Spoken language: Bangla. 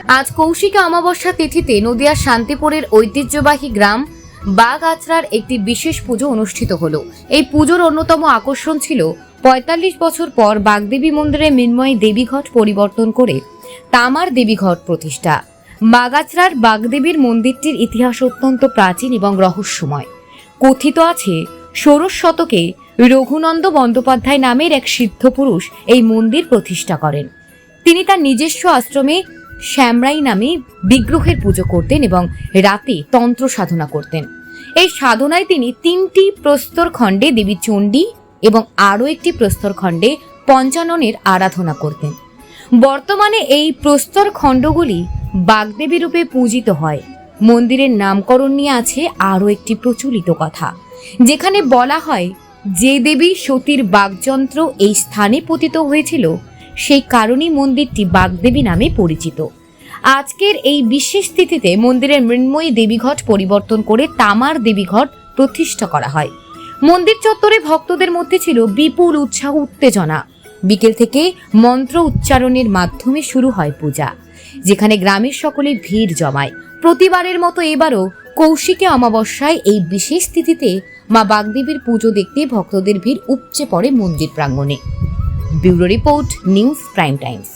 আজ কৌশিকী অমাবস্যা তিথিতে নদিয়ার শান্তিপুরের ঐতিহ্যবাহী গ্রাম বাগআচরার একটি বিশেষ পুজো অনুষ্ঠিত হলো। এই পুজোর অন্যতম আকর্ষণ ছিল ৪৫ বছর পর বাগদেবী মন্দিরে মৃন্ময়ী দেবীঘট পরিবর্তন করে তামার দেবীঘট প্রতিষ্ঠা। বাগআচরার বাগদেবীর মন্দিরটির ইতিহাস অত্যন্ত প্রাচীন এবং রহস্যময়। কথিত আছে, ষোড়শ শতকে রঘুনন্দ বন্দ্যোপাধ্যায় নামের এক সিদ্ধ পুরুষ এই মন্দির প্রতিষ্ঠা করেন। তিনি তার নিজস্ব আশ্রমে শ্যামরাই নামে বিগ্রহের পুজো করতেন এবং রাতে তন্ত্র সাধনা করতেন। এই সাধনায় তিনি ৩টি প্রস্তর খণ্ডে দেবী চণ্ডী এবং আরও একটি প্রস্তর খণ্ডে পঞ্চাননের আরাধনা করতেন। বর্তমানে এই প্রস্তর খণ্ডগুলি বাগদেবী রূপে পূজিত হয়। মন্দিরের নামকরণ নিয়ে আছে আরও একটি প্রচলিত কথা, যেখানে বলা হয় যে দেবী সতীর বাগযন্ত্র এই স্থানে পতিত হয়েছিল, সেই কারণেই মন্দিরটি বাগদেবী নামে পরিচিত। আজকের এই বিশেষ তিথিতে মন্দিরের মৃন্ময়ী দেবীঘট পরিবর্তন করে তামার দেবীঘট প্রতিষ্ঠা করা হয়। মন্দির চত্বরে ভক্তদের মধ্যে ছিল বিপুল উৎসাহ উত্তেজনা। বিকেল থেকে মন্ত্র উচ্চারণের মাধ্যমে শুরু হয় পূজা, যেখানে গ্রামের সকলে ভিড় জমায়। প্রতিবারের মতো এবারও কৌশিকী অমাবস্যায় এই বিশেষ তিথিতে মা বাগদেবীর পুজো দেখতে ভক্তদের ভিড় উপচে পড়ে মন্দির প্রাঙ্গণে। Bureau report, news prime Times.